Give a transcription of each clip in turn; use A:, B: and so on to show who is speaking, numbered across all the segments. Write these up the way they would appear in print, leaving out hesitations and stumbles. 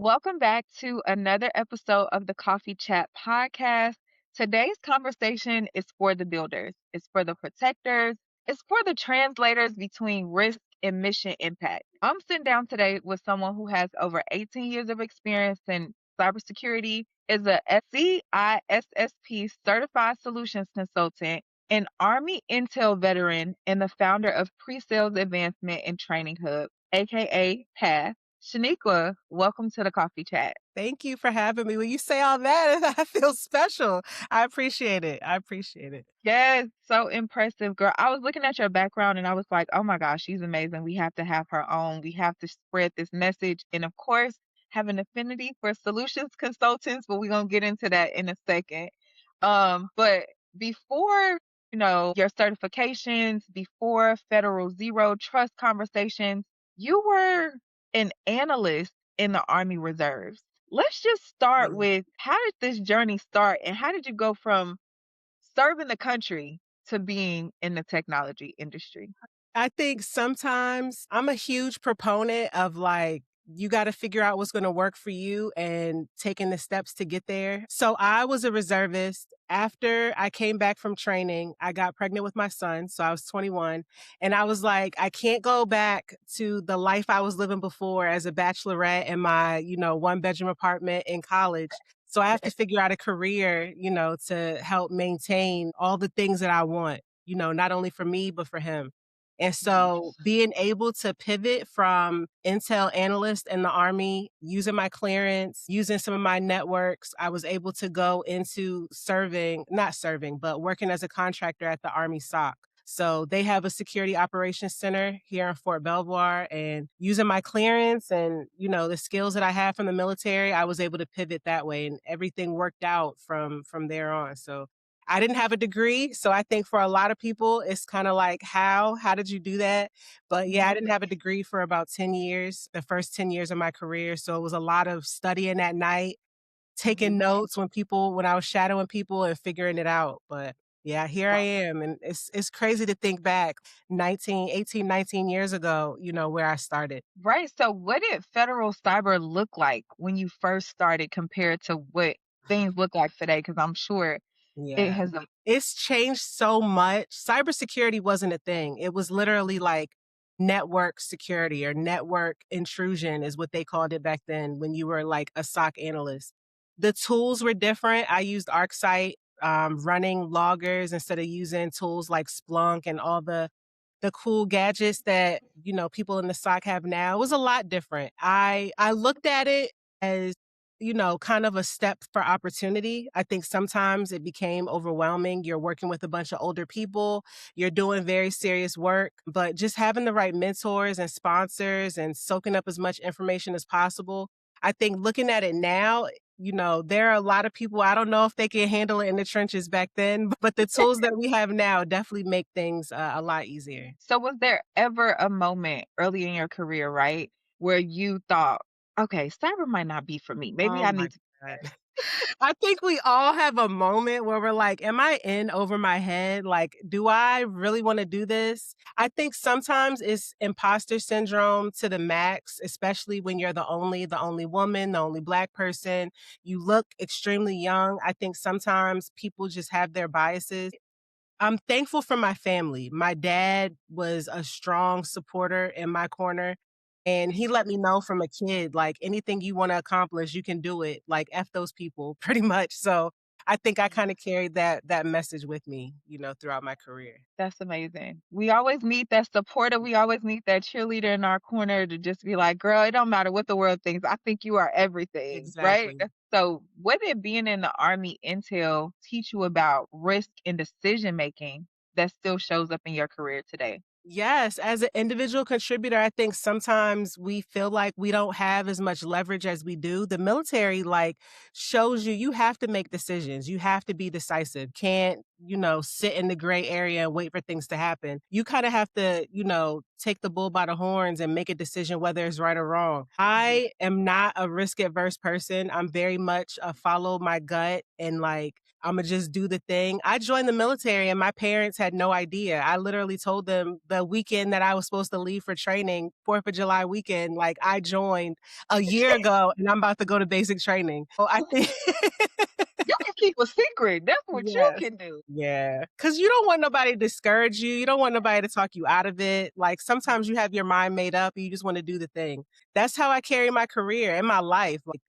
A: Welcome back to another episode of the Coffee Chat podcast. Today's conversation is for the builders, it's for the protectors, it's for the translators between risk and mission impact. I'm sitting down today with someone who has over 18 years of experience in cybersecurity, is a CISSP certified solutions consultant, an Army Intel veteran, and the founder of Pre-Sales Advancement and Training Hub, aka PATH. Shaniqua, welcome to the Coffee Chat.
B: Thank you for having me. When you say all that, I feel special. I appreciate it. I appreciate it.
A: Yes, so impressive, girl. I was looking at your background and I was like, oh my gosh, she's amazing. We have to have her on. We have to spread this message. And of course, have an affinity for solutions consultants, but we're going to get into that in a second. But before, your certifications, before Federal Zero Trust conversations, you were an analyst in the Army Reserves. Let's just start
B: Yeah.
A: with how did this journey start and how did you go from serving the country to being in the technology industry?
B: I think sometimes I'm a huge proponent of you got to figure out what's going to work for you and taking the steps to get there. So I was a reservist. After I came back from training, I got pregnant with my son. So I was 21. And I was like, I can't go back to the life I was living before as a bachelorette in my, one bedroom apartment in college. So I have to figure out a career, to help maintain all the things that I want, not only for me, but for him. And so being able to pivot from Intel analyst in the Army, using my clearance, using some of my networks, I was able to go into not serving, but working as a contractor at the Army SOC. So they have a security operations center here in Fort Belvoir, and using my clearance and, the skills that I have from the military, I was able to pivot that way and everything worked out from there on. So I didn't have a degree. So I think for a lot of people, it's kind of like, how did you do that? But yeah, I
A: Mhm.
B: didn't have a degree for about 10 years, the first 10 years of my career. So it was a lot of studying at night, taking
A: Mhm.
B: notes when I was shadowing people and figuring it out. But yeah, here I am. And it's crazy to think back 19 years ago, where I started.
A: Right. So, what did federal cyber look like when you first started compared to what things look like today? Because I'm sure it
B: Yeah.
A: has.
B: It's changed so much. Cybersecurity wasn't a thing. It was literally like network security or network intrusion is what they called it back then when you were like a SOC analyst. The tools were different. I used ArcSight, running loggers instead of using tools like Splunk and all the cool gadgets that, people in the SOC have now. It was a lot different. I looked at it as, kind of a step for opportunity. I think sometimes it became overwhelming. You're working with a bunch of older people, you're doing very serious work, but just having the right mentors and sponsors and soaking up as much information as possible. I think looking at it now, there are a lot of people, I don't know if they can handle it in the trenches back then, but the tools that we have now definitely make things a lot easier.
A: So, was there ever a moment early in your career, right, where you thought, okay, cyber might not be for me? Maybe
B: Oh
A: I
B: my
A: need to.
B: God. I think we all have a moment where we're like, am I in over my head? Like, do I really want to do this? I think sometimes it's imposter syndrome to the max, especially when you're the only woman, the only Black person. You look extremely young. I think sometimes people just have their biases. I'm thankful for my family. My dad was a strong supporter in my corner. And he let me know from a kid, like anything you want to accomplish, you can do it. Like F those people, pretty much. So I think I kind of carried that message with me, throughout my career.
A: That's amazing. We always need that supporter. We always need that cheerleader in our corner to just be like, girl, it don't matter what the world thinks. I think you are everything, right?
B: Exactly.
A: So, what did being in the Army Intel teach you about risk and decision making that still shows up in your career today?
B: Yes, as an individual contributor, I think sometimes we feel like we don't have as much leverage as we do. The military shows you have to make decisions. You have to be decisive. Can't, sit in the gray area and wait for things to happen. You kind of have to, take the bull by the horns and make a decision whether it's right or wrong.
A: Mhm.
B: I am not a risk adverse person. I'm very much a follow my gut and Imma just do the thing. I joined the military and my parents had no idea. I literally told them the weekend that I was supposed to leave for training, 4th of July weekend, like, I joined a year ago and I'm about to go to basic training. So I think
A: You can keep a secret. That's what you
B: Yes.
A: can do.
B: Yeah, because you don't want nobody to discourage you, you don't want nobody to talk you out of it, like, sometimes you have your mind made up and you just wanna do the thing. That's how I carry my career and my life, like,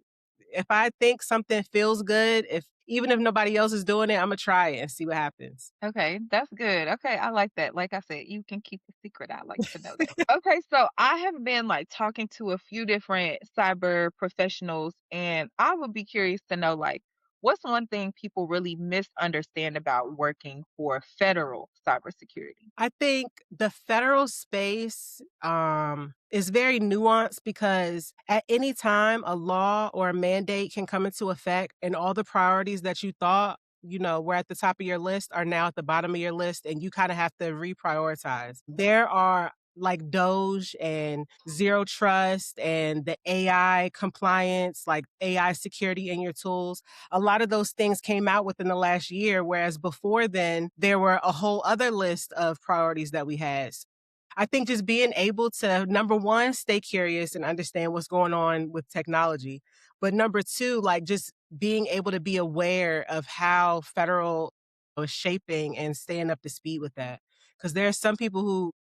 B: if I think something feels good, if even if nobody else is doing it, Imma try it and see what happens.
A: Okay, that's good. Okay, I like that. Like I said, you can keep a secret. I like to know that. Okay, so I have been like talking to a few different cyber professionals, and I would be curious to know like what's one thing people really misunderstand about working for federal cybersecurity?
B: I think the federal space, is very nuanced because at any time, a law or a mandate can come into effect, and all the priorities that you thought, were at the top of your list are now at the bottom of your list, and you kinda have to reprioritize. There are, like, Doge and Zero Trust and the AI compliance, like AI security in your tools. A lot of those things came out within the last year, whereas before then, there were a whole other list of priorities that we had. I think just being able to, number one, stay curious and understand what's going on with technology. But number two, like just being able to be aware of how federal is shaping and staying up to speed with that. Because there are some people who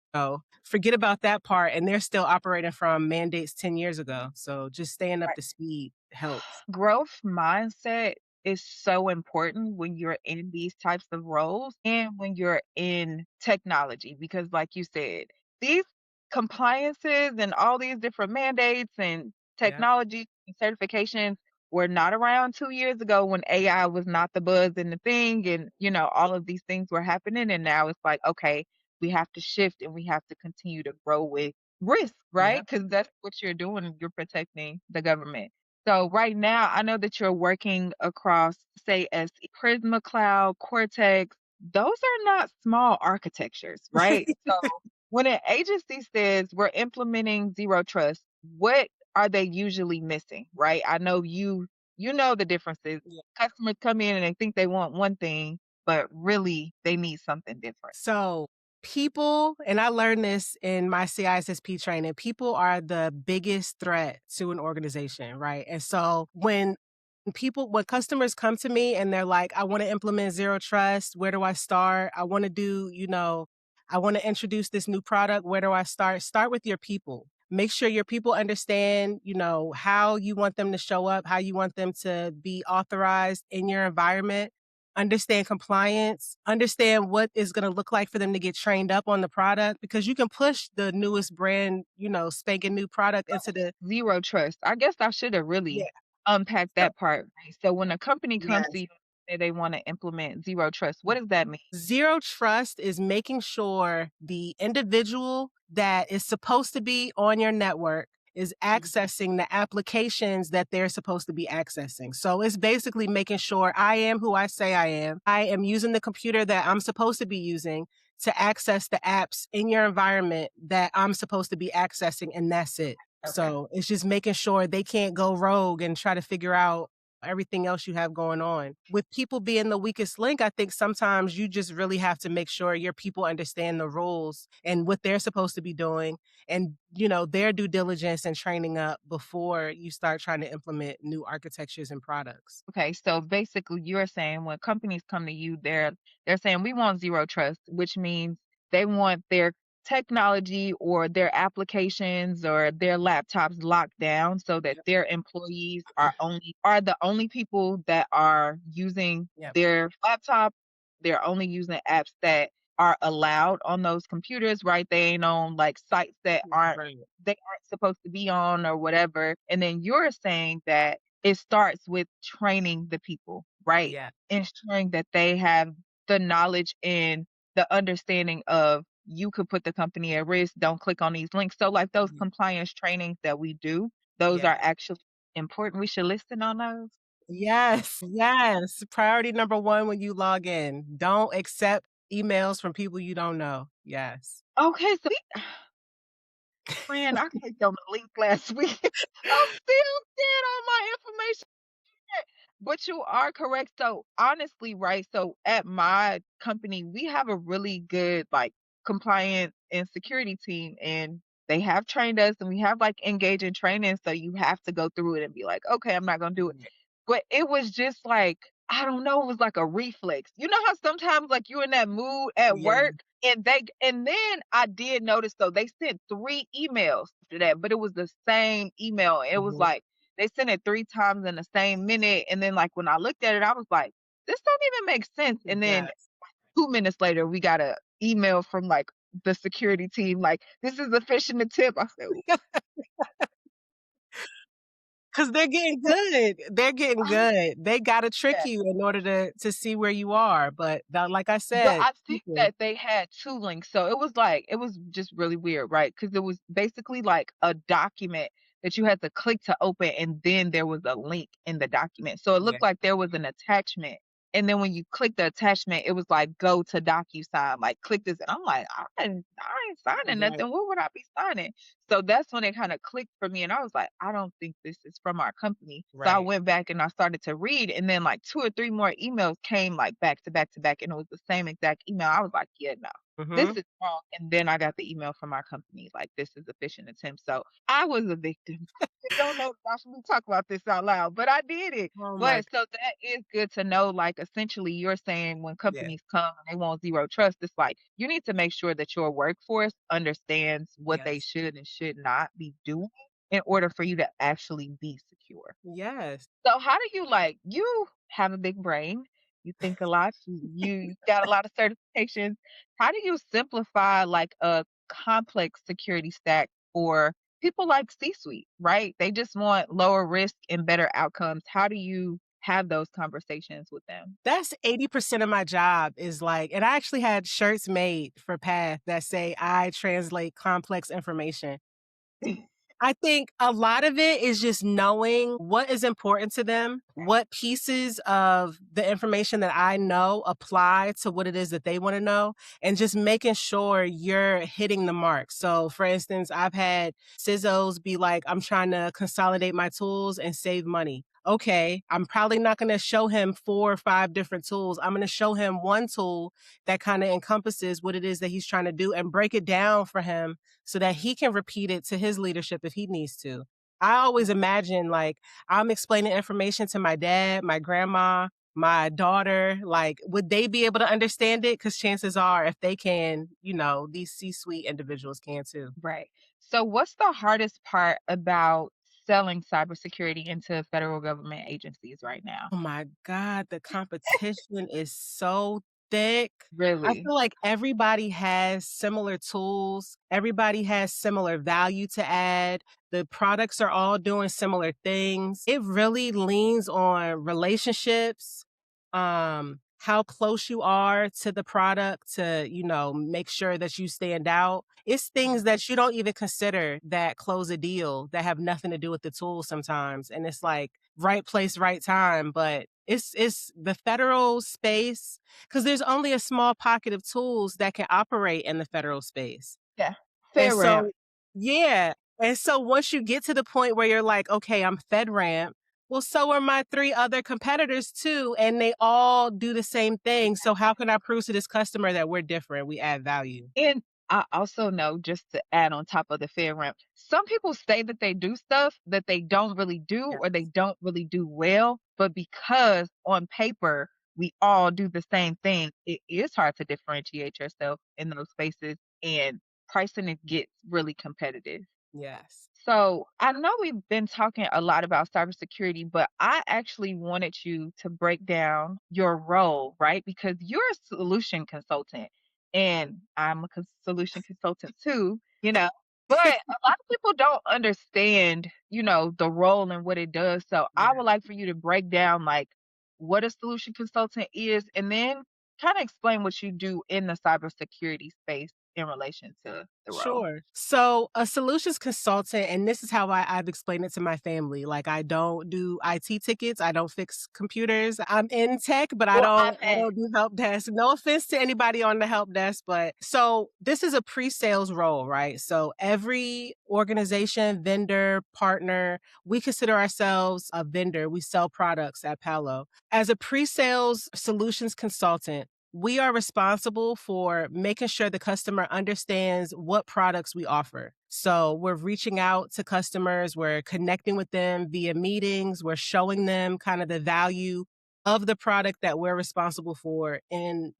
B: forget about that part and they're still operating from mandates 10 years ago. So just staying up to speed helps.
A: Growth mindset is so important when you're in these types of roles and when you're in technology because like you said these compliances and all these different mandates and
B: Yeah.
A: technology certifications were not around 2 years ago when AI was not the buzz and the thing and all of these things were happening and now it's like okay we have to shift and we have to continue to grow with risk right
B: Yeah.
A: because that's what you're doing you're protecting the government so right now, I know that you're working across, say, as Prisma Cloud, Cortex. Those are not small architectures, right? So when an agency says we're implementing zero trust, what are they usually missing, right? I know you know the differences.
B: Yeah.
A: Customers come in and they think they want one thing, but really they need something different.
B: So people, and I learned this in my CISSP training, people are the biggest threat to an organization, right? And so when customers come to me and they're like, I want to implement zero trust, where do I start? I want to do, I want to introduce this new product, where do I start? Start with your people. Make sure your people understand, how you want them to show up, how you want them to be authorized in your environment, understand compliance, understand what is going to look like for them to get trained up on the product because you can push the newest brand, spanking new product into the
A: Zero trust. I guess I should have
B: yeah.
A: really unpacked
B: So
A: that part. Right? So when a company comes to
B: yes.
A: you and say they want to implement zero trust, what does that mean?
B: Zero trust is making sure the individual that is supposed to be on your network is accessing the applications that they're supposed to be accessing. So it's basically making sure I am who I say I am. I am using the computer that I'm supposed to be using to access the apps in your environment that I'm supposed to be accessing, and that's it.
A: Okay.
B: So it's just making sure they can't go rogue and try to figure out everything else you have going on. With people being the weakest link, I think sometimes you just really have to make sure your people understand the rules and what they're supposed to be doing and, their due diligence and training up before you start trying to implement new architectures and products.
A: Okay, so basically you're saying when companies come to you, they're saying we want zero trust, which means they want their technology or their applications or their laptops locked down so that
B: Yep.
A: their employees are the only people that are using
B: Yep.
A: their laptop. They're only using apps that are allowed on those computers, right? They ain't on like sites that aren't
B: Right.
A: they aren't supposed to be on or whatever. And then you're saying that it starts with training the people, right?
B: Yeah.
A: Ensuring that they have the knowledge and the understanding of you could put the company at risk, don't click on these links. So like those
B: Mhm.
A: compliance trainings that we do, those
B: Yeah.
A: are actually important. We should listen on those.
B: Yes. Yes. Priority number one when you log in. Don't accept emails from people you don't know. Yes.
A: Okay, so friend, I clicked on the link last week. I'm still dead on my information. But you are correct. So honestly, right? So at my company, we have a really good like compliance and security team, and they have trained us, and we have like engaging training. So you have to go through it and be like, okay, I'm not gonna do it.
B: Right.
A: But it was just like, I don't know, it was like a reflex. You know how sometimes like you're in that mood at
B: Yeah.
A: work and then I did notice though they sent 3 emails after that, but it was the same email. It was
B: Mhm.
A: like they sent it 3 times in the same minute. And then like when I looked at it, I was like, this don't even make sense. And then
B: Yes.
A: 2 minutes later, we got a email from like the security team, like, this is a fish in the tip. I said,
B: Because 'Cause they're getting good. They're getting
A: oh,
B: good. They gotta trick
A: yeah.
B: you in order to see where you are, but that like I
A: But
B: said,
A: I think
B: people.
A: that they had 2 links, so it was like it was just really weird, right? Because it was basically like a document that you had to click to open, and then there was a link in the document. So it
B: Yeah,
A: looked like there was an attachment, and then when you click the attachment, it was like, "Go to DocuSign," like, "Click this," and I'm like, I ain't signing
B: right,
A: nothing. What would I be signing?" So that's when it kinda clicked for me, and I was like, "I don't think this is from our company." So I
B: right.
A: went back and I started to read, and then like 2 or 3 more emails came like back to back to back, and it was the same exact email. I was like, "Yeah, no, this
B: Mhm.
A: is wrong." And then I got the email from our company, like, "This is a phishing attempt." So I was a victim. I don't know if I should talk about this out loud, but I did it.
B: Oh my
A: But so that is good to know. Like, essentially, you're saying when
B: yeah,
A: companies come and they want zero trust, it's like you need to make sure that your workforce understands what they
B: yes,
A: should and should not be doing in order for you to actually be secure.
B: yes.
A: So how do you like you have a big brain, you think a lot, you got a lot of certifications. How do you simplify like a complex security stack for people like C-suite, right? They just want lower risk and better outcomes. How do you have those conversations with them?
B: That's 80% of my job is like and I actually had shirts made for Path that say, "I translate complex information." I think a lot of it is just knowing what is important to them, what pieces of the information that I know apply to what it is that they want to know, and just making sure you're hitting the mark. So, for instance, I've had CISOs be like, I'm trying to consolidate my tools and save money. Okay, I'm probably not going to show him 4 or 5 different tools. I'm going to show him one tool that kind of encompasses what it is that he's trying to do and break it down for him so that he can repeat it to his leadership if he needs to. I always imagine like I'm explaining information to my dad, my grandma, my daughter. Like, would they be able to understand it? Because chances are, if they can, these C suite individuals can too.
A: Right. So what's the hardest part about selling cybersecurity into federal government agencies right now?
B: Oh my God, the competition is so thick. I
A: Really?
B: feel like everybody has similar tools. Everybody has similar value to add. The products are all doing similar things. It really leans on relationships, how close you are to the product to, make sure that you stand out. It's things that you don't even consider that close a deal that have nothing to do with the tool sometimes. And it's like right place, right time. But it's the federal space because there's only a small pocket of tools that can operate in the federal space.
A: Yeah.
B: And
A: Fair ramp.
B: so, yeah. And so once you get to the point where you're like, okay, I'm FedRAMP, well, so are my 3 other competitors too. And they all do the same thing. So how can I prove to this customer that we're different? We add value.
A: And I also know, just to add on top of the fair ramp, some people say that they do stuff that they don't really do
B: Yeah.
A: or they don't really do well, but because on paper we all do the same thing, it is hard to differentiate yourself in those spaces, and pricing it gets really competitive.
B: Yes.
A: So I know we've been talking a lot about cybersecurity, but I actually wanted you to break down your role, right? Because you're a solution consultant and I'm a solution consultant too, but a lot of people don't understand, the role and what it does. So I
B: Yeah.
A: would like for you to break down like what a solution consultant is and then kind of explain what you do in the cybersecurity space. in relation to the role?
B: Sure. So, a solutions consultant, and this is how I've explained it to my family. Like, I don't do IT tickets. I don't fix computers. I'm in tech, but I
A: Or
B: don't. I
A: iPad.
B: don't do help desk. No offense to anybody on the help desk, but so this is a pre-sales role, right? So every organization, vendor, partner, we consider ourselves a vendor. We sell products at Palo. As a pre-sales solutions consultant, we are responsible for making sure the customer understands what products we offer. So we're reaching out to customers, we're connecting with them via meetings, we're showing them kind of the value of the product that we're responsible for in,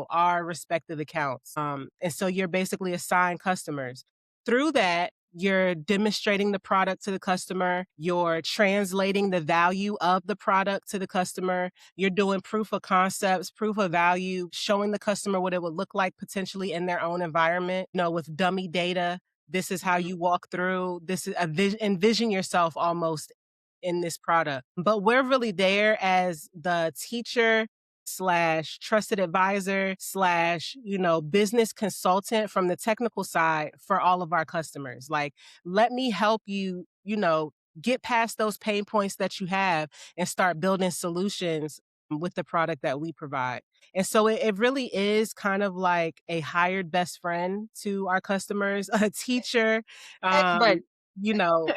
B: our respective accounts. And so you're basically assigned customers. Through that, you're demonstrating the product to the customer, you're translating the value of the product to the customer, you're doing proof of concepts, proof of value, showing the customer what it would look like potentially in their own environment, with dummy data. This is how
A: Mhm.
B: you walk through. This is envision yourself almost in this product. But we're really there as the teacher slash trusted advisor slash, business consultant from the technical side for all of our customers. Like, let me help you, get past those pain points that you have and start building solutions with the product that we provide. And so it really is kind of like a hired best friend to our customers, a teacher,
A: But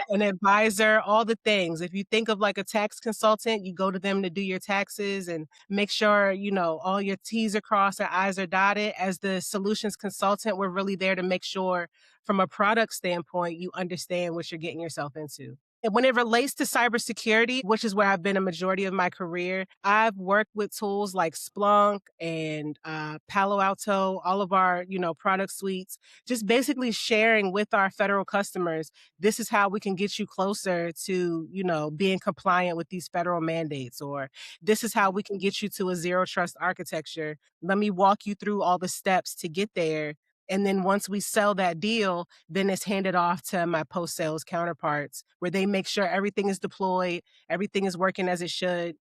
B: an advisor, all the things. If you think of like a tax consultant, you go to them to do your taxes and make sure, all your T's are crossed and I's are dotted. As the solutions consultant, we're really there to make sure from a product standpoint, you understand what you're getting yourself into. And when it relates to cybersecurity, which is where I've been a majority of my career, I've worked with tools like Splunk and Palo Alto, all of our, product suites, just basically sharing with our federal customers, this is how we can get you closer to, being compliant with these federal mandates, or this is how we can get you to a zero trust architecture. Let me walk you through all the steps to get there. And then once we sell that deal, then it's handed off to my post sales counterparts where they make sure everything is deployed, everything is working as it should.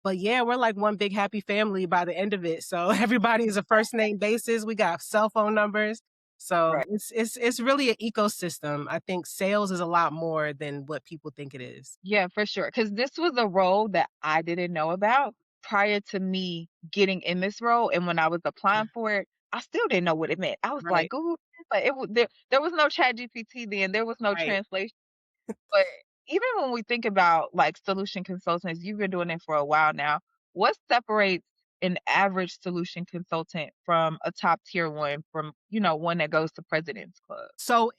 B: But yeah, we're like one big happy family by the end of it. So everybody is a first name basis. We got cell phone numbers. So
A: right.
B: it's really an ecosystem. I think sales is a lot more than what people think it is.
A: Yeah, for sure. Because this was a role that I didn't know about prior to me getting in this role, and when I was applying for it, I still didn't know what it meant. I was like,
B: Right,
A: "Google Translate." There was no ChatGPT then, there was no
B: right.
A: translation, but even when we think about, like, solution consultants, you've been doing it for a while now. What separates an average solution consultant from a top tier one from, one that goes to President's Club?
B: So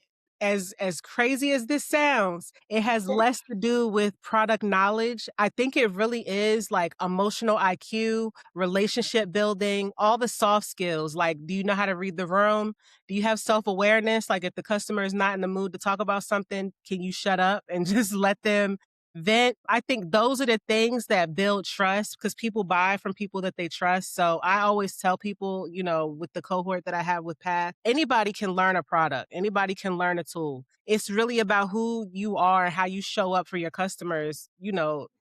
B: as crazy as this sounds, it has less to do with product knowledge. I think it really is like emotional IQ, relationship building, all the soft skills. Like, do you know how to read the room? Do you have self-awareness? Like if the customer is not in the mood to talk about something, can you shut up and just let them vent? I think those are the things that build trust because people buy from people that they trust. So I always tell people, with the cohort that I have with Path, anybody can learn a product, anybody can learn a tool. It's really about who you are, how you show up for your customers.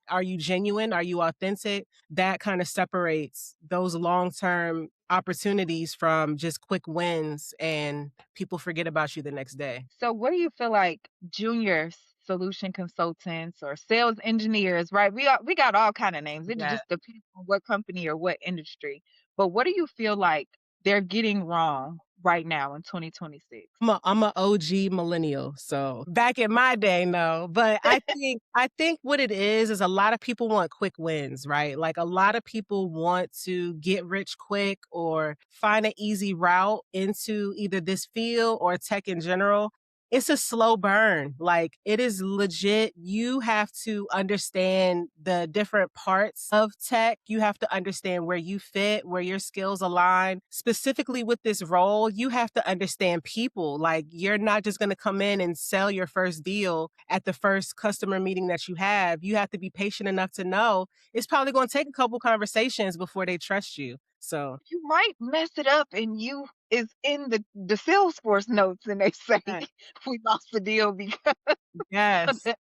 B: Are you genuine? Are you authentic? That kind of separates those long term opportunities from just quick wins and people forget about you the next day.
A: So what do you feel like junior solution consultants or sales engineers, right? We got all kind of names. It
B: Yeah.
A: just depends on what company or what industry. But what do you feel like they're getting wrong right now in 2026?
B: I'm a OG millennial, so back in my day, no. But I think what it is a lot of people want quick wins, right? Like a lot of people want to get rich quick or find an easy route into either this field or tech in general. It's a slow burn. Like it is legit. You have to understand the different parts of tech. You have to understand where you fit, where your skills align. Specifically with this role, you have to understand people. Like you're not just going to come in and sell your first deal at the first customer meeting that you have. You have to be patient enough to know it's probably going to take a couple conversations before they trust you. So,
A: You might mess it up and you is in the Salesforce notes and they say
B: right.
A: we lost the deal because of
B: Yes.
A: that. That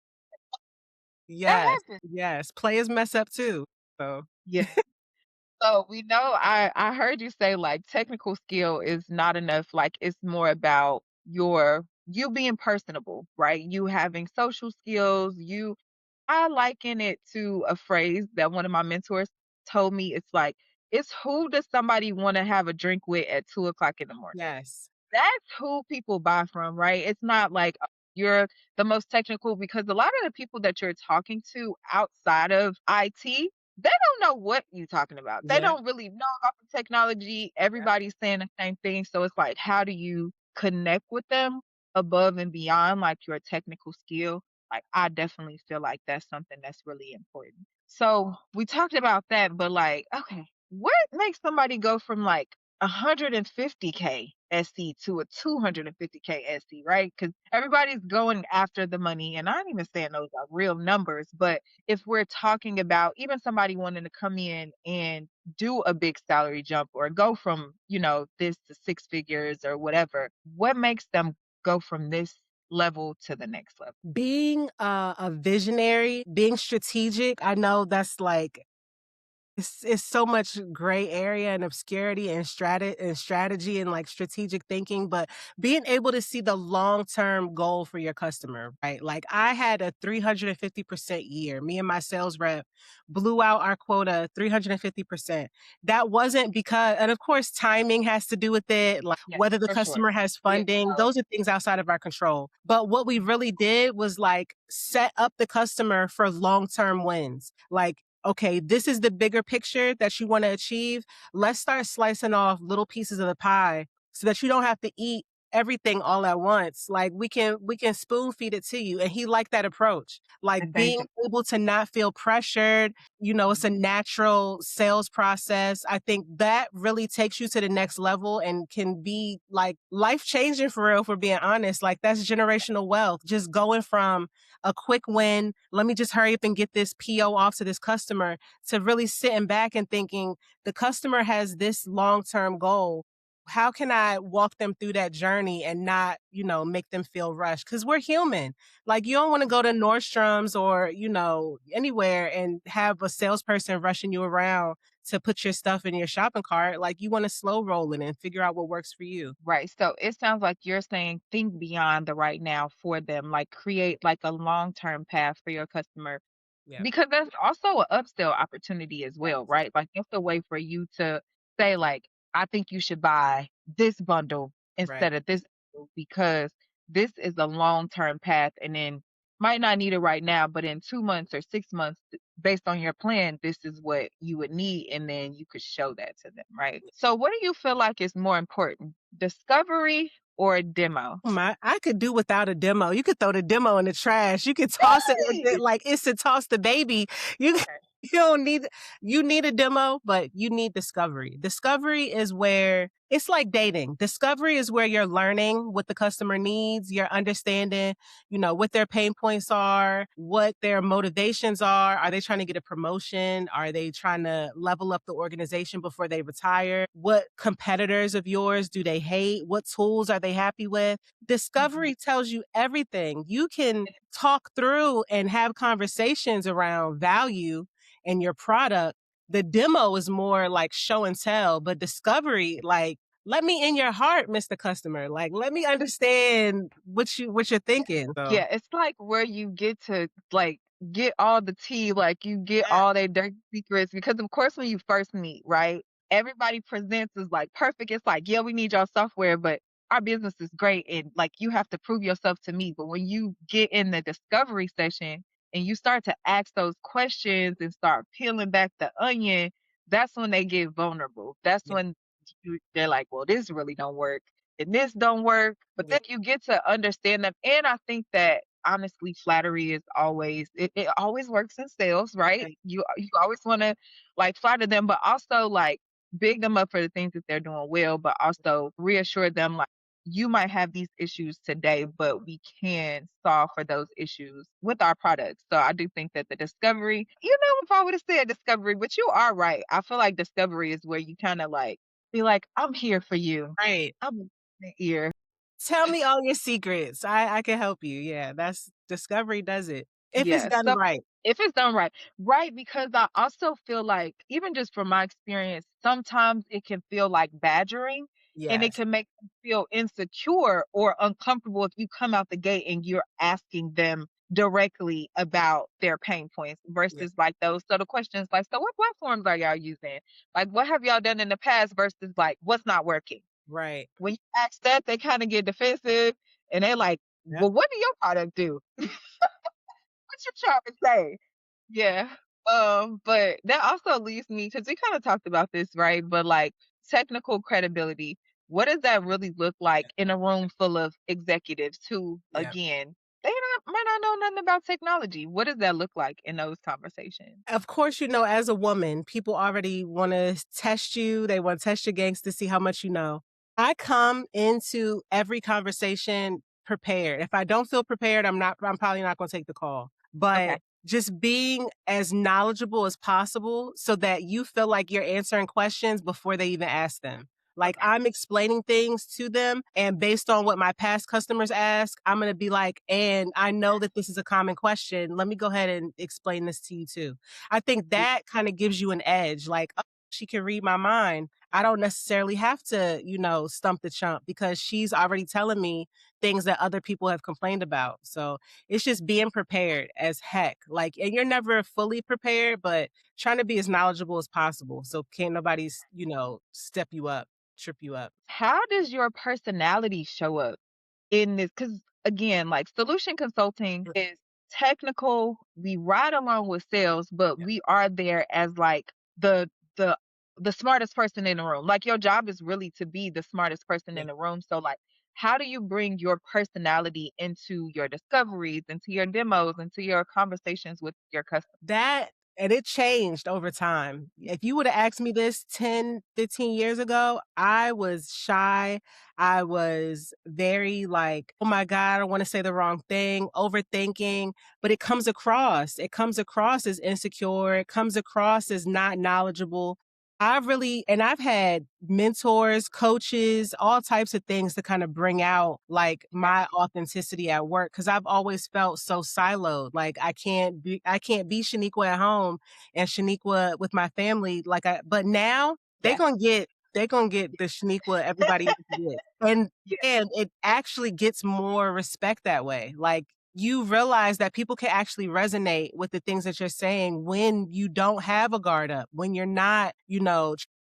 B: Yes.
A: happens.
B: Yes. Players mess up too. So,
A: Yeah. So we know I heard you say like technical skill is not enough. Like it's more about you being personable, right? You having social skills. I liken it to a phrase that one of my mentors told me. It's like it's who does somebody want to have a drink with at 2 o'clock in the morning?
B: Yes.
A: That's who people buy from, right? It's not like you're the most technical because a lot of the people that you're talking to outside of IT, they don't know what you're talking about. They
B: Yeah.
A: don't really know about the technology. Everybody's saying the same thing. So it's like, how do you connect with them above and beyond like your technical skill? Like, I definitely feel like that's something that's really important. So we talked about that, but like, okay, what makes somebody go from like 150K SC to a 250K SC, right? Because everybody's going after the money. And I'm even saying those are real numbers. But if we're talking about even somebody wanting to come in and do a big salary jump or go from, this to six figures or whatever, what makes them go from this level to the next level?
B: Being a visionary, being strategic, I know that's like it's so much gray area and obscurity and strategy and like strategic thinking, but being able to see the long-term goal for your customer, right? Like I had a 350% year. Me and my sales rep blew out our quota 350%. That wasn't because, and of course, timing has to do with it, like
A: Yes,
B: whether the
A: for sure.
B: customer has
A: Yeah.
B: funding, those are things outside of our control. But what we really did was like set up the customer for long-term wins. Like okay, this is the bigger picture that you want to achieve. Let's start slicing off little pieces of the pie so that you don't have to eat everything all at once. Like we can spoon feed it to you. And he liked that approach. Like
A: Thank
B: being
A: you.
B: able to not feel pressured, it's a natural sales process. I think that really takes you to the next level and can be like life changing for real, for being honest. Like that's generational wealth. Just going from a quick win. Let me just hurry up and get this PO off to this customer to really sitting back and thinking the customer has this long term goal. How can I walk them through that journey and not, make them feel rushed? Because we're human. Like, you don't want to go to Nordstrom's or, anywhere and have a salesperson rushing you around to put your stuff in your shopping cart. Like, you want to slow roll it and figure out what works for you.
A: Right. So it sounds like you're saying think beyond the right now for them, like create like a long-term path for your customer
B: Yeah.
A: because that's also an upsell opportunity as well,
B: Yes.
A: right? Like it's a way for you to say like, I think you should buy this bundle
B: Right.
A: instead of this bundle because this is a long-term path and then might not need it right now, but in 2 months or 6 months, based on your plan, this is what you would need. And then you could show that to them, right? So what do you feel like is more important, discovery or demo?
B: I could do without a demo. You could throw the demo in the trash. You could toss it
A: Right.
B: like it's to toss the baby. You you don't need you need a demo, but you need discovery. Discovery is where it's like dating. Discovery is where you're learning what the customer needs, you're understanding, what their pain points are, what their motivations are. Are they trying to get a promotion? Are they trying to level up the organization before they retire? What competitors of yours do they hate? What tools are they happy with?
A: Mhm.
B: Discovery tells you everything. You can talk through and have conversations around value and your product. The demo is more like show and tell, but discovery, like, let me in your heart, Mr. Customer. Like, let me understand what you're thinking. So
A: Yeah, it's like where you get to like get all the tea, like you get
B: yeah,
A: all their dirty secrets because of course when you first meet, right? Everybody presents as like perfect. It's like, yeah, we need your software, but our business is great and like you have to prove yourself to me. But when you get in the discovery session and you start to ask those questions and start peeling back the onion, that's when they get vulnerable. That's
B: yeah,
A: when they're like, well, this really don't work and this don't work. But
B: yeah,
A: then you get to understand them. And I think that honestly, flattery is always it always works in sales, right?
B: right,
A: You always want to like flatter them, but also like big them up for the things that they're doing well, but also reassure them like you might have these issues today, but we can solve for those issues with our products. So I do think that the discovery, if I would have said discovery, but you are right. I feel like discovery is where you kind of like be like, I'm here for you.
B: right.
A: I'm ear.
B: Tell me all your secrets. I can help you. Yeah, that's discovery does it if it's
A: Yeah.
B: done
A: So
B: right.
A: If it's done right. Right, because I also feel like, even just from my experience, sometimes it can feel like badgering, and it
B: Yes,
A: can make them feel insecure or uncomfortable if you come out the gate and you're asking them directly about their pain points
B: yeah,
A: versus like those subtle questions like, "So what platforms are y'all using? Like, what have y'all done in the past?" versus like, "What's not working?"
B: right.
A: When you ask that, they kinda get defensive and they're like,
B: Yep.
A: "Well, what do your product do? What you trying to say?" Yeah. But that also leaves me, because we kind of talked about this, right? But like technical credibility, what does that really look like in a room full of executives who,
B: Yeah.
A: again, might not know nothing about technology? What does that look like in those conversations?
B: Of course, as a woman, people already wanna test you, they wanna test your gangs to see how much you know. I come into every conversation prepared. If I don't feel prepared, I'm probably not gonna take the call.
A: Okay.
B: But just being as knowledgeable as possible so that you feel like you're answering questions before they even ask them. Like,
A: Okay.
B: I'm explaining things to them, and based on what my past customers ask, I'm gonna be like, "And I know that this is a common question. Let me go ahead and explain this to you too." I think that kinda gives you an edge, like, "Oh, she can read my mind. I don't necessarily have to, stump the chump because she's already telling me things that other people have complained about." So, it's just being prepared as heck, like, and you're never fully prepared, but trying to be as knowledgeable as possible so can't nobody's, step you up, trip you up.
A: How does your personality show up in this? Because again, like, solution consulting
B: Mm,
A: is technical. We ride along with sales, but
B: yeah,
A: we are there as like the the the smartest person in the room. Like, your job is really to be the smartest person
B: yeah.
A: in the room. So like, how do you bring your personality into your discoveries, into your demos, into your conversations with your customers?
B: That and it changed over time. If you woulda asked me this 10, 15 years ago, I was shy. I was very like, "Oh my god, I don't wanna say the wrong thing," overthinking, but it comes across as insecure, it comes across as not knowledgeable. I've had mentors, coaches, all types of things to kind of bring out, like, my authenticity at work because 'cause I've always felt so siloed, like, I can't be Shaniqua at home and Shaniqua with my family, but now they
A: Yes.
B: gonna get they gonna get the Shaniqua everybody else gets,
A: Yes.
B: and it actually gets more respect that way, like, you realize that people can actually resonate with the things that you're saying when you don't have a guard up, when you're not,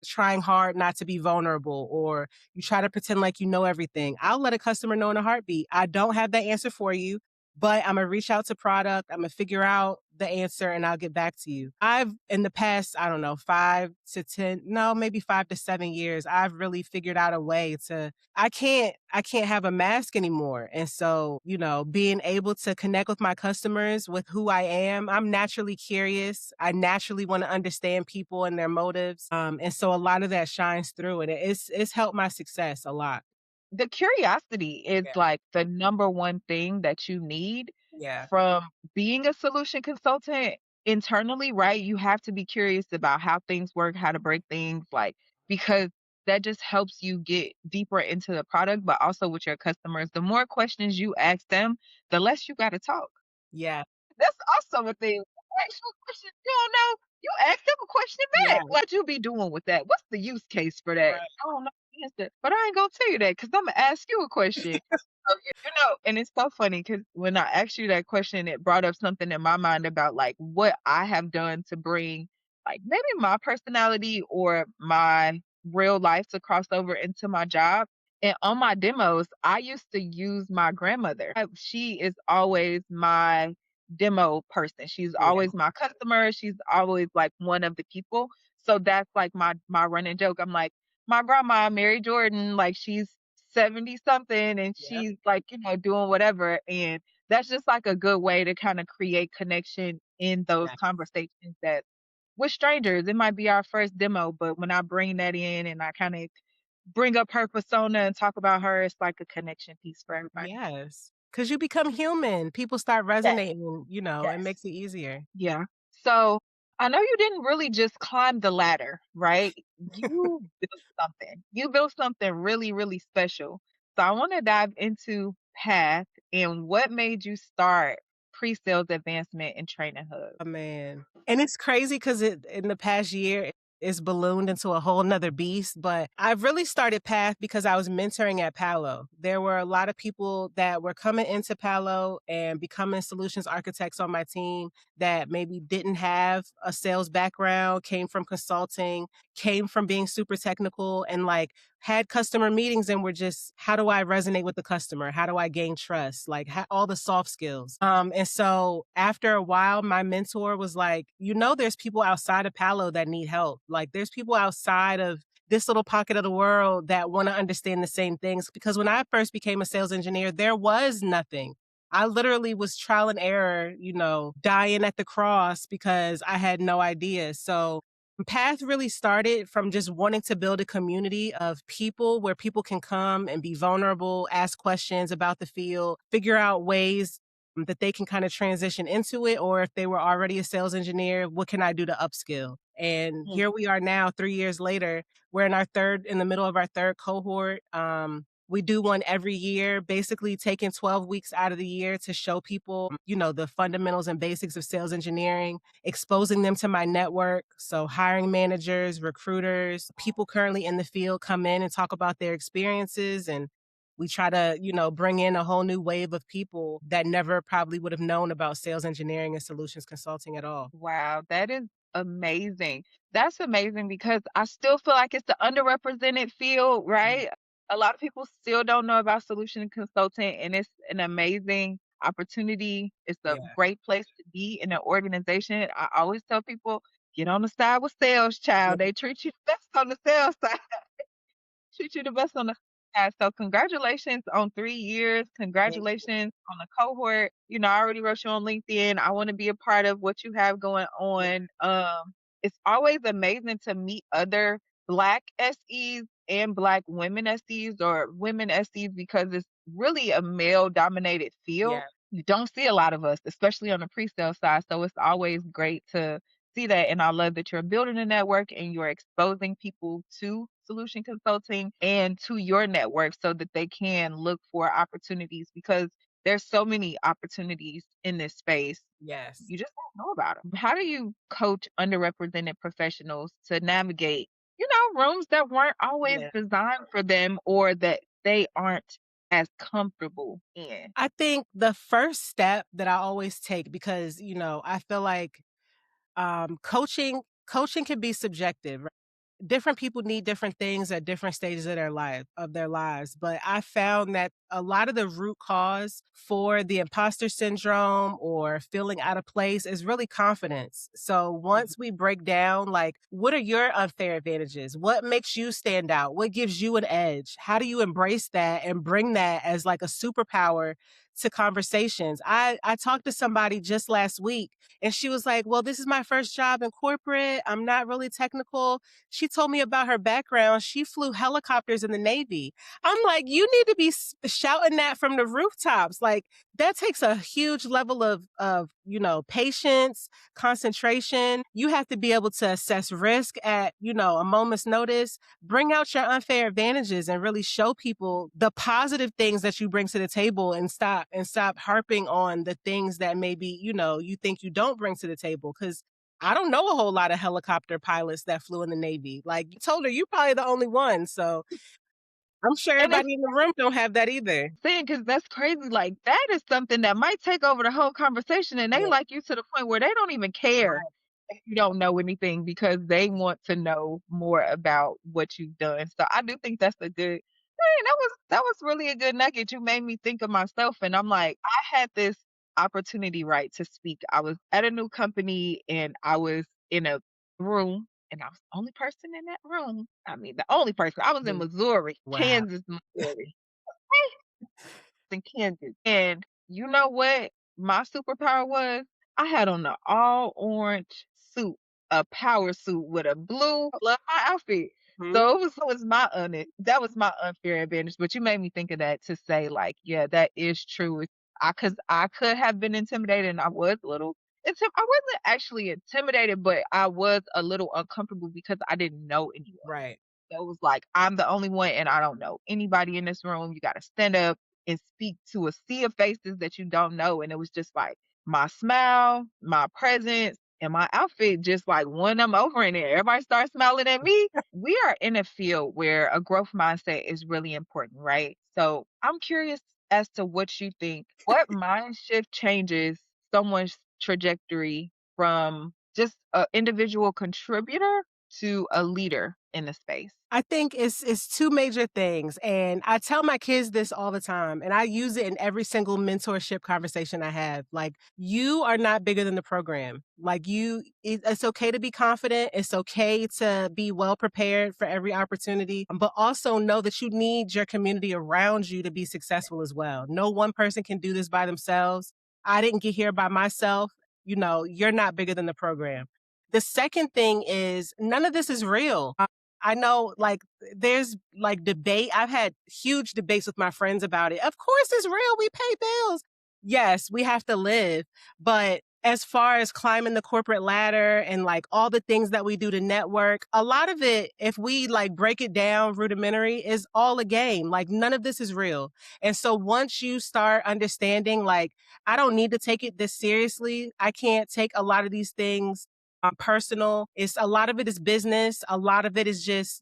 B: trying hard not to be vulnerable or you try to pretend like you know everything. I'll let a customer know in a heartbeat. I don't have that answer for you, but I'm gonna reach out to product. I'm gonna figure out the answer and I'll get back to you. I've in the past, I don't know, 5 to 10, no, maybe 5 to 7 years, I've really figured out a way to I can't have a mask anymore. And so, being able to connect with my customers with who I am, I'm naturally curious. I naturally want to understand people and their motives. And so a lot of that shines through and it's helped my success a lot.
A: The curiosity is
B: Yeah.
A: like the number one thing that you need
B: Yeah.
A: from being a solution consultant internally, right? You have to be curious about how things work, how to break things, like, because that just helps you get deeper into the product, but also with your customers. The more questions you ask them, the less you got to talk.
B: Yeah.
A: That's also a thing. Actual questions you don't know, you ask them a question
B: Yeah.
A: back. What you be doing with that? What's the use case for that?
B: Right.
A: I don't know the answer, but I ain't gonna tell you that because I'm gonna ask you a question. So, and it's so funny because when I asked you that question, it brought up something in my mind about like what I have done to bring like maybe my personality or my real life to cross over into my job. And on my demos, I used to use my grandmother. She is always my demo person. She's
B: Yeah.
A: always my customer. She's always like one of the people. So that's like my running joke. I'm like, my grandma, Mary Jordan, like she's 70 something and
B: Yep.
A: she's like, doing whatever. And that's just like a good way to kind of create connection in those
B: Yeah.
A: conversations that with strangers. It might be our first demo, but when I bring that in and I kind of bring up her persona and talk about her, it's like a connection piece for everybody.
B: Yes. Because you become human. People start
A: Yes.
B: resonating, it
A: Yes.
B: makes it easier.
A: Yeah. So I know you didn't really just climb the ladder, right? You built something. You built something really, really special. So I want to dive into path and what made you start pre-sales advancement and training hub.
B: Oh, man. And it's crazy because it in the past year, it's ballooned into a whole 'nother beast, but I've really started Path because I was mentoring at Palo. There were a lot of people that were coming into Palo and becoming solutions architects on my team that maybe didn't have a sales background, came from consulting, came from being super technical, and, like, had customer meetings and were just, how do I resonate with the customer? How do I gain trust? Like all the soft skills. And so after a while, my mentor was like, there's people outside of Palo that need help. Like there's people outside of this little pocket of the world that want to understand the same things. Because when I first became a sales engineer, there was nothing. I literally was trial and error, dying at the cross because I had no idea. So Path really started from just wanting to build a community of people where people can come and be vulnerable, ask questions about the field, figure out ways that they can kind of transition into it. Or if they were already a sales engineer, what can I do to upskill? And
A: Mm.
B: here we are now, 3 years later. We're in the middle of our third cohort. We do one every year, basically taking 12 weeks out of the year to show people, the fundamentals and basics of sales engineering, exposing them to my network. So hiring managers, recruiters, people currently in the field come in and talk about their experiences. And we try to, bring in a whole new wave of people that never probably would have known about sales engineering and solutions consulting at all.
A: Wow, that is amazing. That's amazing because I still feel like it's the underrepresented field,
B: Mm.
A: right? A lot of people still don't know about solution consulting, and it's an amazing opportunity. It's a
B: Yeah.
A: great place to be in an organization. I always tell people, get on the side with sales,
B: Yeah.
A: child. They treat you the best on the sales side. Treat you the best on the side. So congratulations on 3 years.
B: Thank you.
A: Congratulations on the cohort. I already wrote you on LinkedIn. I wanna be a part of what you have going
B: Yeah.
A: on. It's always amazing to meet other Black SEs and Black women SEs or women SEs because it's really a male-dominated field.
B: Yeah.
A: You don't see a lot of us, especially on the pre-sale side, so it's always great to see that, and I love that you're building a network and you're exposing people to solution consulting and to your network so that they can look for opportunities because there's so many opportunities in this space.
B: Yes.
A: You just don't know about them. How do you coach underrepresented professionals to navigate, rooms that weren't always
B: Yeah.
A: designed for them or that they aren't as comfortable in?
B: I think the first step that I always take, because, I feel like coaching can be subjective. Right? Different people need different things at different stages of their lives. But I found that a lot of the root cause for the imposter syndrome or feeling out of place is really confidence. So
A: Mhm.
B: once we break down, like, what are your unfair advantages? What makes you stand out? What gives you an edge? How do you embrace that and bring that as like a superpower to conversations? I talked to somebody just last week and she was like, well, this is my first job in corporate. I'm not really technical. She told me about her background. She flew helicopters in the Navy. I'm like, you need to be shouting that from the rooftops. Like that takes a huge level of, patience, concentration. You have to be able to assess risk at, a moment's notice, bring out your unfair advantages and really show people the positive things that you bring to the table and stop harping on the things that maybe, you think you don't bring to the table. Cause I don't know a whole lot of helicopter pilots that flew in the Navy. Like you told her, you're probably the only one. So I'm sure
A: And it's
B: everybody in the room don't have that either.
A: saying because that's crazy, like, that is something that might take over the whole conversation, and they
B: Yeah.
A: like you to the point where they don't even care
B: Right.
A: if you don't know anything because they want to know more about what you've done, so I do think that's a good hey, that was really a good nugget. You made me think of myself, and I'm like, I had this opportunity, right, to speak. I was at a new company, and I was in a room, and I was the only person in that room. I mean, the only person. I was in
B: Mm.
A: Missouri,
B: Wow.
A: Kansas, Missouri in Kansas. And you know what my superpower was? I had on an all orange suit, a power suit with a blue love my outfit.
B: Mhm.
A: So that was my unfair advantage. But you made me think of that to say, like, yeah, that is true. Cause I could have been intimidated and I was a little I wasn't actually intimidated, but I was a little uncomfortable because I didn't know anyone.
B: Right.
A: So it was like, I'm the only one and I don't know anybody in this room. You gotta stand up and speak to a sea of faces that you don't know. And it was just like my smile, my presence, and my outfit just like won them over in there. Everybody starts smiling at me. We are in a field where a growth mindset is really important, right? So I'm curious as to what you think. What mind shift changes someone's trajectory from just an individual contributor to a leader in the space?
B: I think it's two major things, and I tell my kids this all the time, and I use it in every single mentorship conversation I have. Like, you are not bigger than the program. Like, it's okay to be confident. It's okay to be well prepared for every opportunity, but also know that you need your community around you to be successful as well. No one person can do this by themselves. I didn't get here by myself. You're not bigger than the program. The second thing is none of this is real. I know, like, there's like debate. I've had huge debates with my friends about it. Of course, it's real. We pay bills. Yes, we have to live. But as far as climbing the corporate ladder and like all the things that we do to network, a lot of it, if we like break it down rudimentary, is all a game. Like, none of this is real. And so once you start understanding, like, I don't need to take it this seriously, I can't take a lot of these things personal. It's a lot of it is business. A lot of it is just,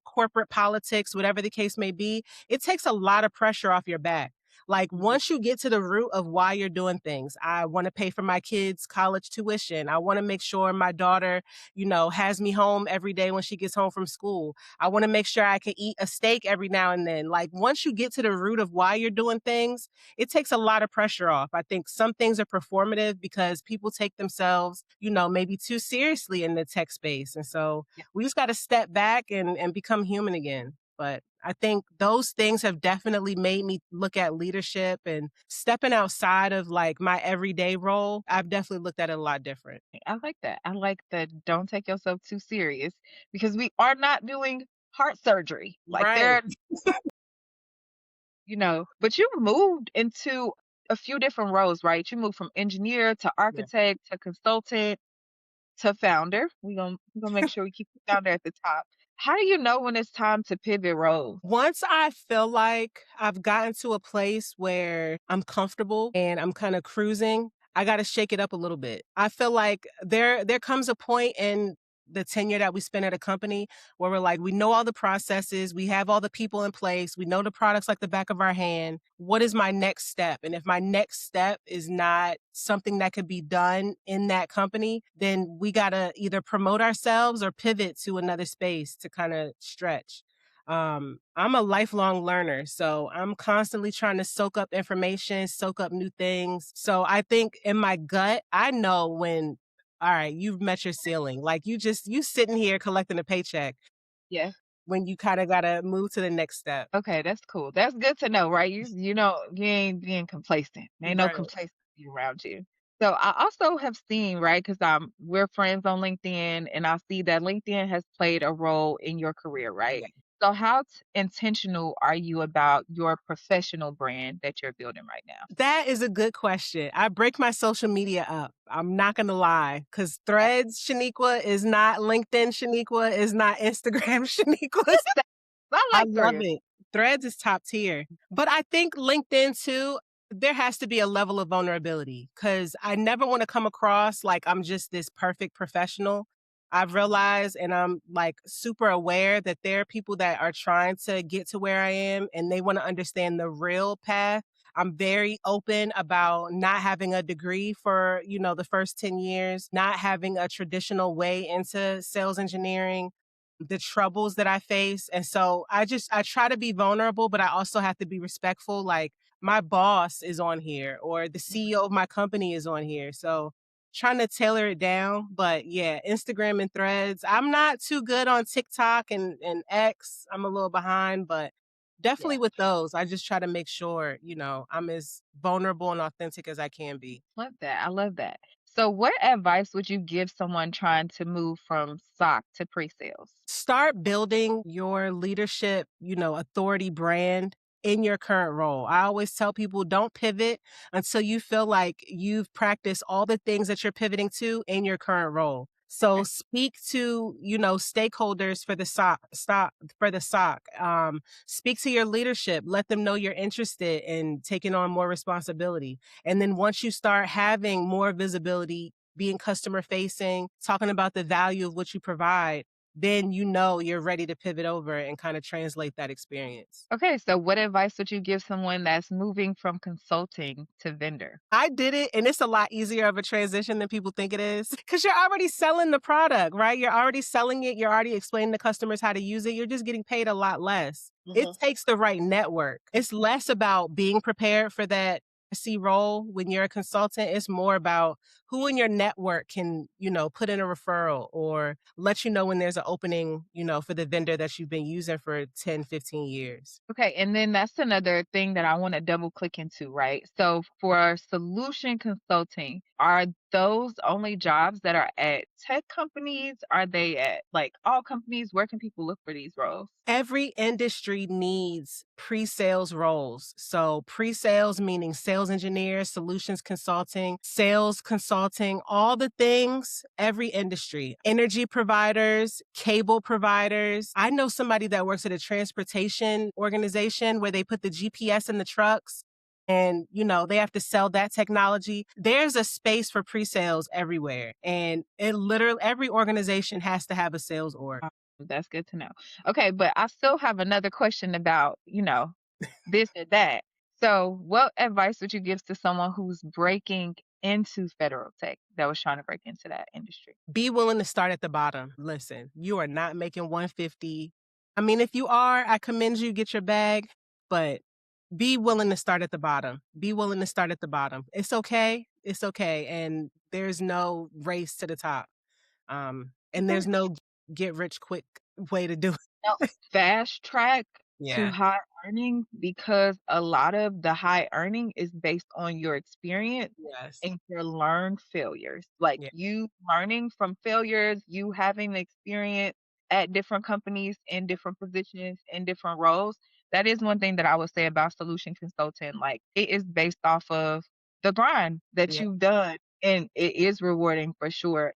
B: corporate politics, whatever the case may be. It takes a lot of pressure off your back. Like, once you get to the root of why you're doing things, I want to pay for my kids' college tuition. I want to make sure my daughter, has me home every day when she gets home from school. I want to make sure I can eat a steak every now and then. Like, once you get to the root of why you're doing things, it takes a lot of pressure off. I think some things are performative because people take themselves, maybe too seriously in the tech space. And so we just got to step back and become human again. But I think those things have definitely made me look at leadership and stepping outside of like my everyday role. I've definitely looked at it a lot different.
A: I like that. I like that don't take yourself too serious because we are not doing heart surgery. Like
B: Right.
A: there, but you moved into a few different roles, right? You moved from engineer to
B: Yeah.
A: architect to consultant to founder. We're gonna make sure we keep the founder at the top. How do you know when it's time to pivot roles?
B: Once I feel like I've gotten to a place where I'm comfortable and I'm kind of cruising, I got to shake it up a little bit. I feel like there comes a point in the tenure that we spend at a company where we're like, we know all the processes, we have all the people in place, we know the products like the back of our hand. What is my next step? And if my next step is not something that could be done in that company, then we got to either promote ourselves or pivot to another space to kind of stretch. I'm a lifelong learner, so I'm constantly trying to soak up information, soak up new things. So I think in my gut, I know when, all right, you've met your ceiling. Like, you sitting here collecting a paycheck
A: Yeah.
B: when you kind of got to move to the next step.
A: Okay, that's cool. That's good to know, right? You know you ain't being complacent. Ain't no
B: Right.
A: complacency around you. So I also have seen, right, because we're friends on LinkedIn, and I see that LinkedIn has played a role in your career, right?
B: Yeah.
A: So how intentional are you about your professional brand that you're building right now?
B: That is a good question. I break my social media up. I'm not gonna lie, because Threads Shaniqua is not LinkedIn Shaniqua, is not Instagram Shaniqua.
A: I
B: I
A: like
B: love
A: threads.
B: it. Threads is top tier. But I think LinkedIn too, there has to be a level of vulnerability because I never want to come across like I'm just this perfect professional. I've realized and I'm like super aware that there are people that are trying to get to where I am and they want to understand the real path. I'm very open about not having a degree for, the first 10 years, not having a traditional way into sales engineering, the troubles that I face. And so I try to be vulnerable, but I also have to be respectful. Like, my boss is on here or the CEO of my company is on here. So trying to tailor it down. But yeah, Instagram and threads. I'm not too good on TikTok and X. I'm a little behind, but
A: Yeah.
B: definitely with those, I just try to make sure, I'm as vulnerable and authentic as I can be.
A: Love that. I love that. So what advice would you give someone trying to move from SOC to pre-sales?
B: Start building your leadership, authority brand in your current role. I always tell people don't pivot until you feel like you've practiced all the things that you're pivoting to in your current role. So speak to, stakeholders for the SOC. Speak to your leadership. Let them know you're interested in taking on more responsibility. And then once you start having more visibility, being customer facing, talking about the value of what you provide, then you're ready to pivot over and kind of translate that experience.
A: Okay, so what advice would you give someone that's moving from consulting to vendor?
B: I did it, and it's a lot easier of a transition than people think it is because you're already selling the product, right? You're already selling it. You're already explaining to customers how to use it. You're just getting paid a lot less. It takes the right network. It's less about being prepared for that C role when you're a consultant. It's more about who in your network can, put in a referral or let you know when there's an opening, for the vendor that you've been using for 10, 15 years.
A: Okay, and then that's another thing that I want to double click into, right? So for solution consulting, are those only jobs that are at tech companies? Are they at like all companies? Where can people look for these roles?
B: Every industry needs pre-sales roles. So pre-sales meaning sales engineer, solutions consulting, sales consulting, all the things, every industry. Energy providers, cable providers. I know somebody that works at a transportation organization where they put the GPS in the trucks and they have to sell that technology. There's a space for pre-sales everywhere. And it literally every organization has to have a sales org.
A: That's good to know. Okay, but I still have another question about, this or that. So, what advice would you give to someone who's breaking into federal tech that was trying to break into that industry?
B: Be willing to start at the bottom. Listen, you are not making 150. I mean, if you are, I commend you, get your bag, but be willing to start at the bottom. Be willing to start at the bottom. It's okay. It's okay. And there's no race to the top. And there's no get rich quick way to do it.
A: No, fast track to
B: Yeah.
A: high earning because a lot of the high earning is based on your experience
B: Yes.
A: and your learned failures. Like
B: Yeah.
A: you learning from failures, you having the experience at different companies in different positions in different roles. That is one thing that I would say about solution consulting. Like it is based off of the grind that
B: Yeah.
A: you've done and it is rewarding for sure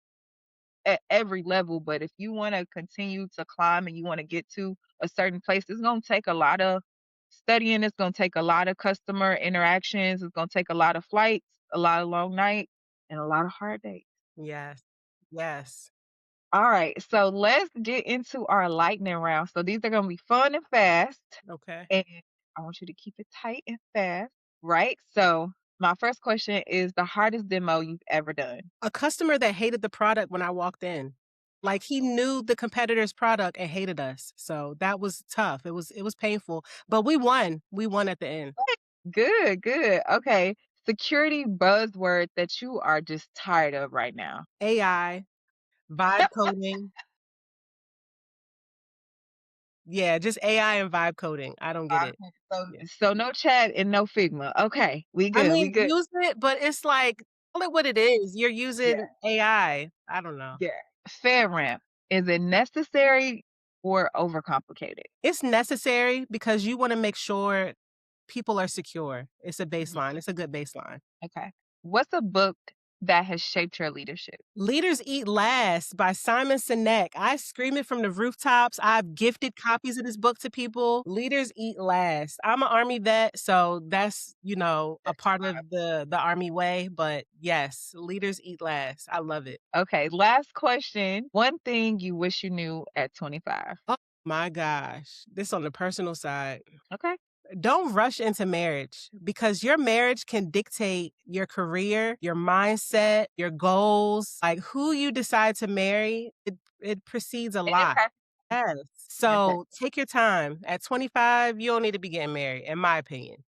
A: at every level. But if you want to continue to climb and you want to get to a certain place, it's going to take a lot of studying. It's going to take a lot of customer interactions. It's going to take a lot of flights, a lot of long nights, and a lot of hard days.
B: Yes. Yes.
A: All right. So let's get into our lightning round. So these are going to be fun and fast.
B: Okay.
A: And I want you to keep it tight and fast. Right. So my first question is the hardest demo you've ever done.
B: A customer that hated the product when I walked in. Like he knew the competitor's product and hated us. So that was tough. It was painful, but we won. We won at the end.
A: Good, good. Okay. Security buzzword that you are just tired of right now.
B: AI, vibe coding. Yeah, just AI and vibe coding. I don't get it.
A: Okay, so
B: Yeah.
A: so no chat and no Figma. Okay, we
B: I
A: good, we
B: mean,
A: good.
B: use it, but it's like, call it what it is. You're
A: Yeah,
B: using AI. I don't know.
A: yeah. FedRAMP, is it necessary or overcomplicated?
B: It's necessary because you wanna make sure people are secure. It's a
A: Mhm.
B: baseline. It's a good baseline.
A: Okay. What's a book that has shaped your leadership?
B: Leaders Eat Last by Simon Sinek. I scream it from the rooftops. I've gifted copies of this book to people. Leaders Eat Last. I'm an Army vet, so that's, a part of the Army way. But yes, Leaders Eat Last. I love it.
A: Okay, last question. One thing you wish you knew at 25.
B: Oh my gosh. This on the personal side.
A: Okay.
B: Don't rush into marriage because your marriage can dictate your career, your mindset, your goals, like who you decide to marry. It precedes a
A: It
B: lot.
A: impacts.
B: Yes.
A: Impact.
B: So take your time. At 25, you don't need to be getting married, in my opinion.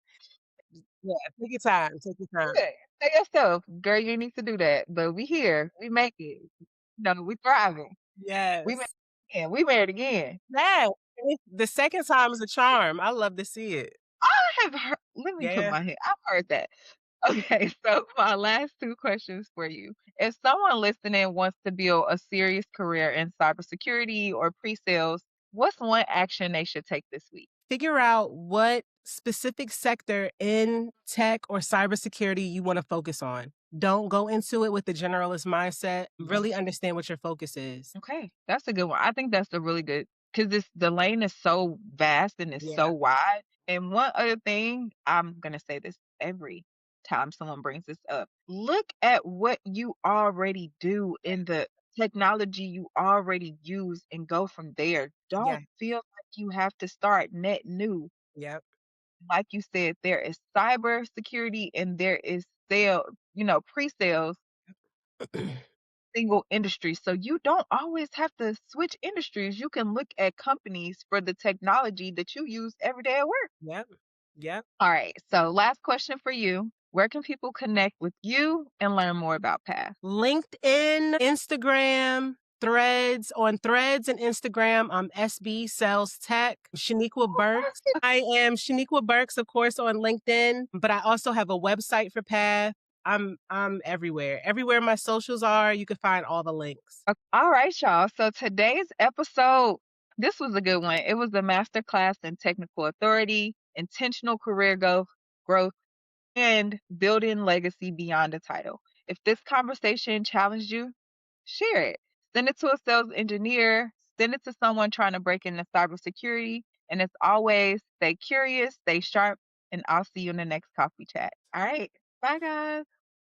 B: Yeah, take your time. Take your time.
A: Good. Say yourself, girl, you need to do that. But we here. We make it. No, we thriving. We married
B: Yes.
A: again. We married again.
B: Yeah. The second time is a charm. I love to see it.
A: I have heard, let me put
B: Yeah.
A: my hand. I've heard that. Okay, so my last two questions for you. If someone listening wants to build a serious career in cybersecurity or pre-sales, what's one action they should take this week?
B: Figure out what specific sector in tech or cybersecurity you want to focus on. Don't go into it with the generalist mindset. Really understand what your focus is.
A: Okay, that's a good one. I think that's a really good because this the lane is so vast and it's so
B: Yeah,
A: wide. And one other thing, I'm gonna say this every time someone brings this up. Look at what you already do in the technology you already use and go from there.
B: yeah,
A: Don't feel like you have to start net new.
B: yep,
A: Like you said, there is cyber security and there is pre-sales single industry. So you don't always have to switch industries. You can look at companies for the technology that you use every day at work.
B: yep, yep.
A: All right. So last question for you. Where can people connect with you and learn more about Path?
B: LinkedIn, Instagram, Threads. On Threads and Instagram, I'm SB Sells Tech. Shaniqua
A: Oh,
B: Burks.
A: perfect.
B: I am Shaniqua Burks, of course, on LinkedIn, but I also have a website for Path. I'm everywhere. Everywhere my socials are, you can find all the links.
A: All right, y'all. So today's episode, this was a good one. It was a masterclass in technical authority, intentional growth, and building legacy beyond the title. If this conversation challenged you, share it. Send it to a sales engineer, send it to someone trying to break into cybersecurity. And as always, stay curious, stay sharp, and I'll see you in the next coffee chat. All right. Bye, guys.